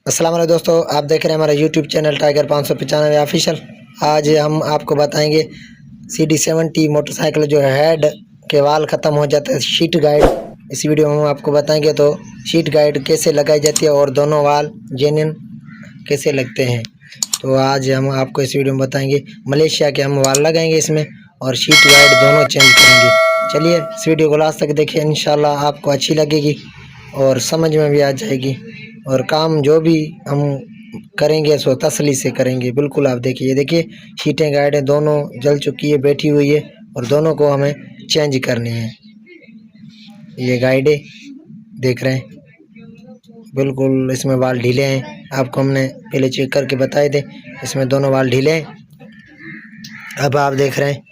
अस्सलाम वालेकुम दोस्तों, आप देख रहे हैं हमारा यूट्यूब चैनल टाइगर 595 ऑफिशियल। आज हम आपको बताएंगे CD70 मोटरसाइकिल जो हेड के वाल ख़त्म हो जाते हैं शीट गाइड। इस वीडियो में हम आपको बताएंगे तो शीट गाइड कैसे लगाई जाती है और दोनों वाल जेन्युइन कैसे लगते हैं। तो आज हम आपको इस वीडियो में बताएंगे मलेशिया के हम वाल लगाएंगे इसमें और शीट गाइड दोनों चेंज करेंगे। चलिए इस वीडियो को लास्ट तक देखिए, इंशाल्लाह आपको अच्छी लगेगी और समझ में भी आ जाएगी। और काम जो भी हम करेंगे सो तसल्ली से करेंगे। बिल्कुल आप देखिए, ये देखिए शीटें गाइडें दोनों जल चुकी है, बैठी हुई है और दोनों को हमें चेंज करनी है। ये गाइडें देख रहे हैं, बिल्कुल इसमें वाल ढीले हैं। आपको हमने पहले चेक करके बताए थे, इसमें दोनों वाल ढीले हैं। अब आप देख रहे हैं,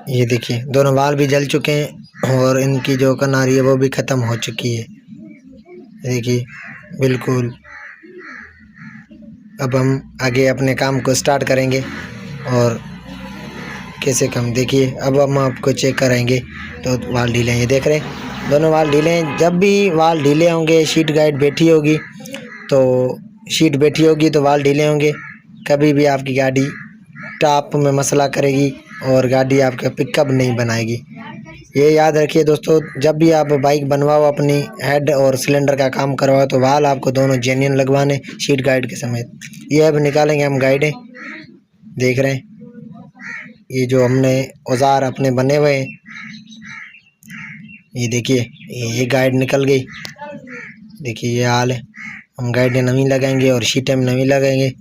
ये देखिए दोनों वाल भी जल चुके हैं और इनकी जो किनारी है वो भी ख़त्म हो चुकी है। देखिए बिल्कुल। अब हम आगे अपने काम को स्टार्ट करेंगे और कैसे कम देखिए। अब हम आपको चेक कराएंगे तो वाल ढीले हैं, ये देख रहे हैं दोनों वाल ढीले हैं। जब भी वाल ढीले होंगे शीट गाइड बैठी होगी तो वाल ढीले होंगे। कभी भी आपकी गाड़ी टॉप में मसला करेगी और गाड़ी आपका पिकअप नहीं बनाएगी। ये याद रखिए दोस्तों, जब भी आप बाइक बनवाओ अपनी हेड और सिलेंडर का काम करवाओ तो वाल आपको दोनों जेन्युइन लगवाने शीट गाइड के समेत। ये अब निकालेंगे हम गाइडें, देख रहे हैं ये जो हमने औजार अपने बने हुए हैं। ये देखिए ये गाइड निकल गई, देखिए ये हाल है। हम गाइडें नवी लगाएंगे और शीटें में नवी लगाएंगे।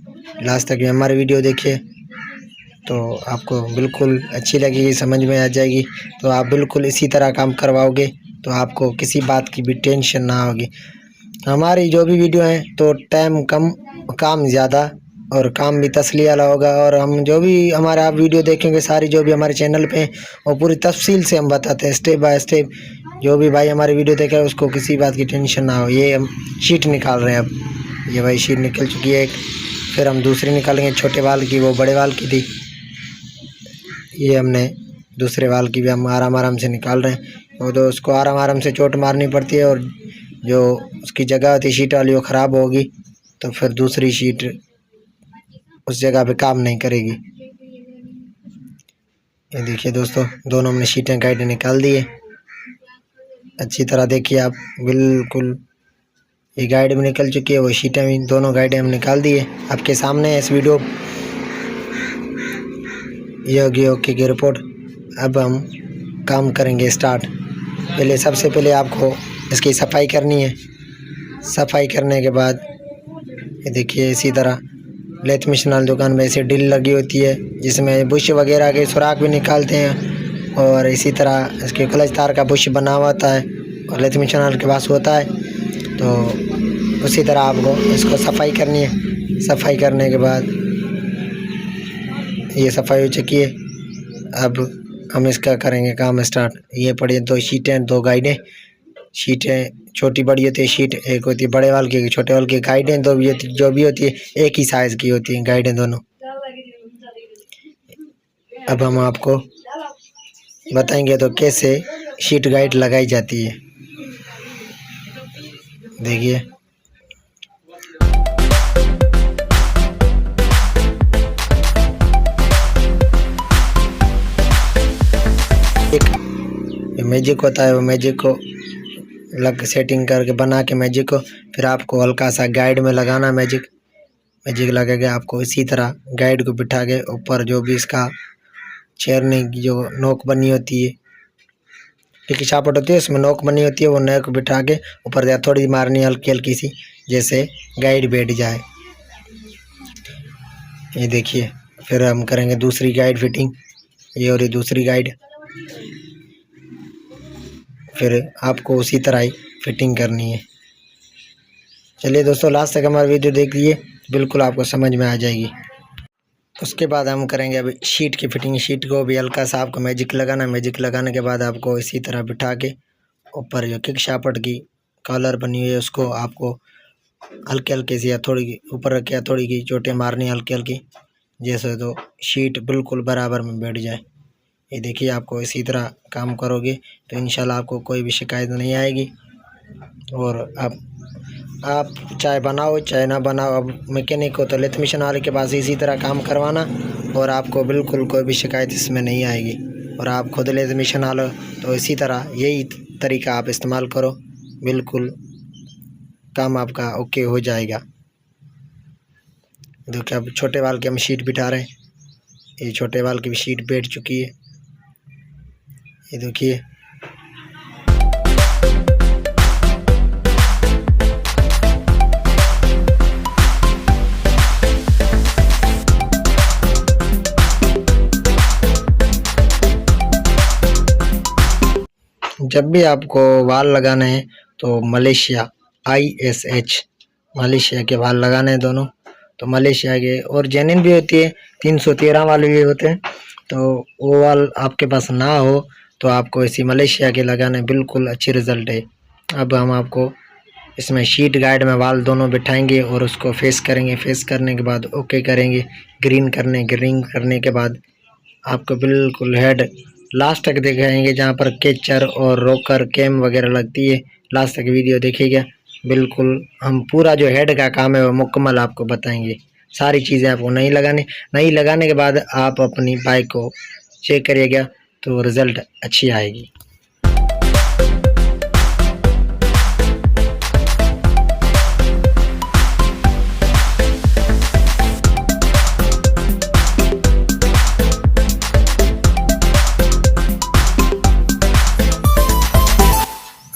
लास्ट तक हमारी वीडियो देखिए तो आपको बिल्कुल अच्छी लगेगी, समझ में आ जाएगी। तो आप बिल्कुल इसी तरह काम करवाओगे तो आपको किसी बात की भी टेंशन ना होगी। हमारी जो भी वीडियो है तो टाइम कम काम ज़्यादा और काम भी तसल्ली वाला होगा। और हम जो भी हमारा आप वीडियो देखेंगे सारी जो भी हमारे चैनल पे हैं और पूरी तफसील से हम बताते हैं स्टेप बाय स्टेप। जो भी भाई हमारी वीडियो देख रहा है उसको किसी बात की टेंशन ना हो। ये हम शीट निकाल रहे हैं, अब ये भाई शीट निकल चुकी है एक, फिर हम दूसरी निकालेंगे छोटे वाल की, वो बड़े वाल की थी। ये हमने दूसरे वाल की भी हम आराम से निकाल रहे हैं। और तो उसको आराम से चोट मारनी पड़ती है और जो उसकी जगह होती शीट वाली वो ख़राब होगी तो फिर दूसरी शीट उस जगह पे काम नहीं करेगी। ये देखिए दोस्तों, दोनों हमने शीटें गाइड निकाल दी है। अच्छी तरह देखिए आप, बिल्कुल ये गाइड भी निकल चुकी है, वो शीटें भी, दोनों गाइडें हम निकाल दी है आपके सामने है इस वीडियो। ये होगी ओके की रिपोर्ट। अब हम काम करेंगे स्टार्ट। सबसे पहले आपको इसकी सफाई करनी है। सफाई करने के बाद ये देखिए इसी तरह लेथ मशीन वाली दुकान में ऐसे ड्रिल लगी होती है जिसमें बुश वगैरह के सुराख भी निकालते हैं। और इसी तरह इसके क्लच तार का बुश बना हुआ होता है और लेथ मशीन वाले के पास होता है। तो उसी तरह आपको इसको सफाई करनी है। सफाई करने के बाद ये सफाई हो चुकी है। अब हम इसका करेंगे काम स्टार्ट। ये पड़ी दो शीटें, दो गाइडें। शीटें छोटी बड़ी होती है शीट, एक होती है बड़े वाल की, छोटे वाल की। गाइडें दो भी होती, जो भी होती है एक ही साइज़ की होती हैं गाइडें दोनों। अब हम आपको बताएंगे तो कैसे शीट गाइड लगाई जाती है, देखिए। एक मैजिक होता है, वो मैजिक को लग सेटिंग करके बना के मैजिक को फिर आपको हल्का सा गाइड में लगाना। मैजिक लगा के आपको इसी तरह गाइड को बिठा के ऊपर जो भी इसका चेरने की जो नोक बनी होती है, एक शापट होती है उसमें नोक बनी होती है, वो नोक बिठा के ऊपर थोड़ी मारनी हल्की हल्की सी, जैसे गाइड बैठ जाए। ये देखिए फिर हम करेंगे दूसरी गाइड फिटिंग। ये और ये दूसरी गाइड, फिर आपको उसी तरह ही फिटिंग करनी है। चलिए दोस्तों लास्ट तक हमारा वीडियो देखिए, बिल्कुल आपको समझ में आ जाएगी। उसके बाद हम करेंगे अभी शीट की फिटिंग। शीट को भी हल्का सा आपको मैजिक लगाना। मैजिक लगाने के बाद आपको इसी तरह बिठा के ऊपर जो किक शापट की कॉलर बनी हुई है उसको आपको हल्के हल्के से या थोड़ी ऊपर रखे या थोड़ी की चोटें मारनी हल्की हल्की, जैसे तो शीट बिल्कुल बराबर में बैठ जाए। ये देखिए आपको इसी तरह काम करोगे तो इंशाल्लाह आपको कोई भी शिकायत नहीं आएगी और आप आप चाहे बनाओ चाहे ना बनाओ, अब मैकेनिक हो तो लेथ मिशन वाले के पास इसी तरह काम करवाना और आपको बिल्कुल कोई भी शिकायत इसमें नहीं आएगी। और आप खुद लेथ मिशन वाले तो इसी तरह यही तरीका आप इस्तेमाल करो, बिल्कुल काम आपका ओके हो जाएगा। देखिए अब छोटे वाल की हम शीट बिठा रहे हैं, ये छोटे वाल की भी शीट बैठ चुकी है, ये देखिए। जब भी आपको वाल लगाने हैं तो मलेशिया ISH मलेशिया के वाल लगाने हैं दोनों, तो मलेशिया के और जेन्युइन भी होती है, 313 वाले भी होते हैं। तो वो वाल आपके पास ना हो तो आपको इसी मलेशिया के लगाने, बिल्कुल अच्छी रिज़ल्ट है। अब हम आपको इसमें शीट गाइड में वाल दोनों बिठाएंगे और उसको फेस करेंगे, फेस करने के बाद ओके करेंगे, ग्रीन करने के बाद आपको बिल्कुल हेड लास्ट तक दिखाएंगे, जहाँ पर कैचर और रोकर कैम वगैरह लगती है, लास्ट तक वीडियो देखिएगा। बिल्कुल हम पूरा जो हेड का काम है वो मुकम्मल आपको बताएंगे, सारी चीज़ें आपको नहीं लगाने के बाद आप अपनी बाइक को चेक करिएगा तो रिज़ल्ट अच्छी आएगी।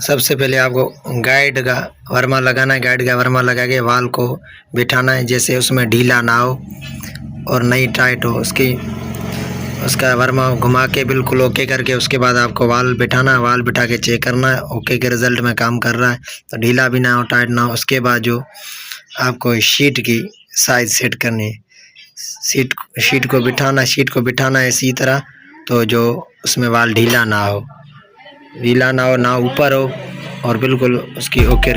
सबसे पहले आपको गाइड का वर्मा लगाना है, गाइड का वर्मा लगा के वाल को बिठाना है, जैसे उसमें ढीला ना हो और नहीं टाइट हो, उसका वर्मा घुमा के बिल्कुल ओके करके उसके बाद आपको वाल बिठाना है, वाल बिठा के चेक करना है ओके के रिज़ल्ट में काम कर रहा है तो ढीला भी ना हो टाइट ना हो। उसके बाद जो आपको शीट की साइज सेट करनी है, शीट को बिठाना है इसी तरह, तो जो उसमें वाल ढीला ना हो ना ऊपर हो और बिल्कुल उसकी ओके।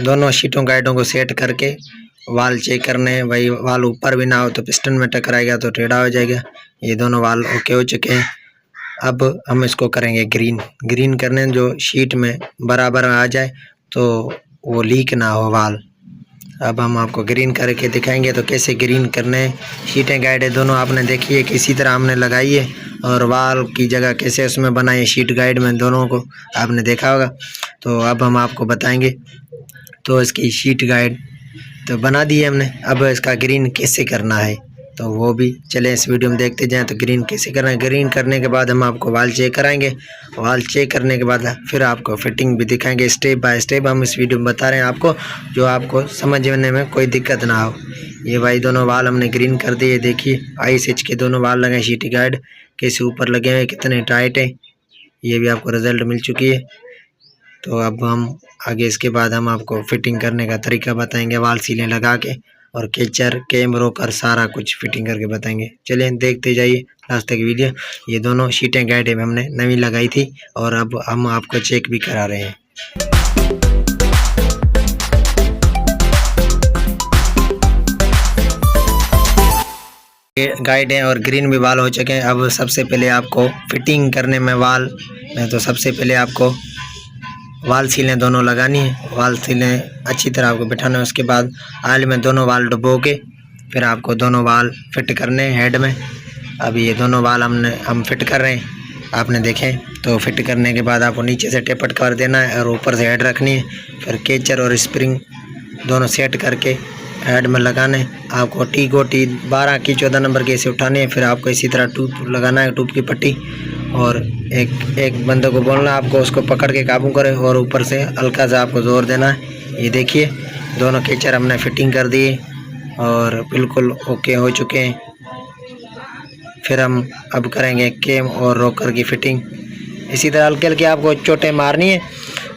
दोनों शीटों गाइडों को सेट करके वाल चेक करने हैं। भाई वाल ऊपर भी ना हो तो पिस्टन में टकराएगा तो टेढ़ा हो जाएगा। ये दोनों वाल ओके हो चुके हैं। अब हम इसको करेंगे ग्रीन करने, जो शीट में बराबर आ जाए तो वो लीक ना हो वाल। अब हम आपको ग्रीन करके दिखाएंगे तो कैसे ग्रीन करने हैं। शीटें गाइड दोनों आपने देखी है किसी तरह हमने लगाई है और वाल की जगह कैसे उसमें बनाई है शीट गाइड में, दोनों को आपने देखा होगा। तो अब हम आपको बताएंगे। तो इसकी शीट गाइड तो बना दी है हमने, अब इसका ग्रीन कैसे करना है तो वो भी चले इस वीडियो में देखते जाएं। तो ग्रीन कैसे करना है, ग्रीन करने के बाद हम आपको वाल चेक कराएंगे। वाल चेक करने के बाद फिर आपको फिटिंग भी दिखाएंगे, स्टेप बाय स्टेप हम इस वीडियो में बता रहे हैं आपको, जो आपको समझने में कोई दिक्कत ना हो। ये भाई दोनों वाल हमने ग्रीन कर दिए, देखिए ISH के दोनों वाल लगे, सिटी गार्ड कैसे ऊपर लगे हुए, कितने टाइट है, ये भी आपको रिजल्ट मिल चुकी है। तो अब हम आगे इसके बाद हम आपको फिटिंग करने का तरीका बताएंगे, वाल सीलें लगा के और केचर कैम रोकर सारा कुछ फिटिंग करके बताएंगे। चलिए देखते जाइए लास्ट तक वीडियो। ये दोनों शीटें गाइड हमने नवी लगाई थी और अब हम आपको चेक भी करा रहे हैं। गाइड है और ग्रीन भी वाल हो चुके हैं। अब सबसे पहले आपको फिटिंग करने में वाल में तो सबसे पहले आपको वाल सीलें दोनों लगानी है। वाल सीलें अच्छी तरह आपको बिठाना है। उसके बाद ऑयल में दोनों वाल डुबो के फिर आपको दोनों वाल फिट करने हैं हेड में। अब ये दोनों वाल हम फिट कर रहे हैं, आपने देखे। तो फिट करने के बाद आपको नीचे से टेपट कर देना है और ऊपर से हेड रखनी है। फिर केचर और स्प्रिंग दोनों सेट करके हेड में लगाने। आपको टी गोटी 12 की 14 नंबर के ऐसे उठाने हैं। फिर आपको इसी तरह टूप लगाना है, टूप की पट्टी, और एक बंदे को बोलना आपको उसको पकड़ के काबू करे और ऊपर से हल्का सा आपको जोर देना है। ये देखिए दोनों केचर हमने फिटिंग कर दिए और बिल्कुल ओके हो चुके हैं। फिर हम अब करेंगे कैम और रोकर की फिटिंग। इसी तरह हल्के हल्के आपको चोटें मारनी है,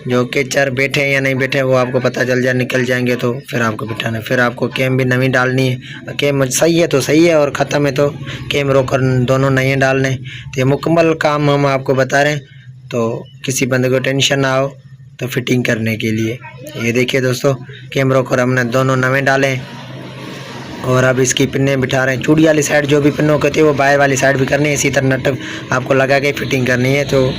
जो केचर बैठे या नहीं बैठे वो आपको पता चल जाए, निकल जाएंगे तो फिर आपको बिठाना है। फिर आपको कैम भी नवी डालनी है। कैम सही है तो सही है और ख़त्म है तो कैम रोकर दोनों नए डालने। तो ये मुकम्मल काम हम आपको बता रहे हैं, तो किसी बंदे को टेंशन ना हो तो फिटिंग करने के लिए। ये देखिए दोस्तों, कैम रोकर हमने दोनों नए डाले और अब इसकी पिन्ने बिठा रहे हैं। चूड़ी वाली साइड जो भी पिन्नों कहती है वो बाहर वाली साइड भी करनी है। इसी तरह नट आपको लगा के फिटिंग करनी है, तो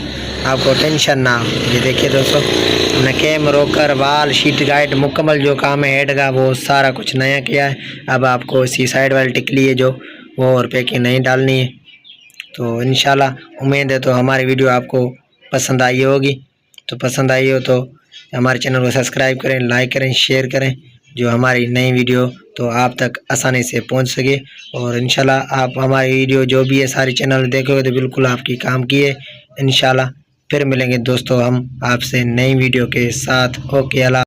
आपको टेंशन ना हो। ये देखिए दोस्तों, हमने कैम रोकर वाल शीट गाइड मुकम्मल जो काम है हेड का वो सारा कुछ नया किया है। अब आपको इसी साइड वाली टिकली है जो वो और पैकिंग नहीं डालनी है। तो इंशाल्लाह उम्मीद है तो हमारी वीडियो आपको पसंद आई होगी। तो पसंद आई हो तो हमारे चैनल को सब्सक्राइब करें, लाइक करें, शेयर करें, जो हमारी नई वीडियो तो आप तक आसानी से पहुंच सके। और इंशाल्लाह आप हमारी वीडियो जो भी है सारी चैनल देखोगे तो बिल्कुल आपकी काम की है। इंशाल्लाह फिर मिलेंगे दोस्तों हम आपसे नई वीडियो के साथ। ओके अल्लाह।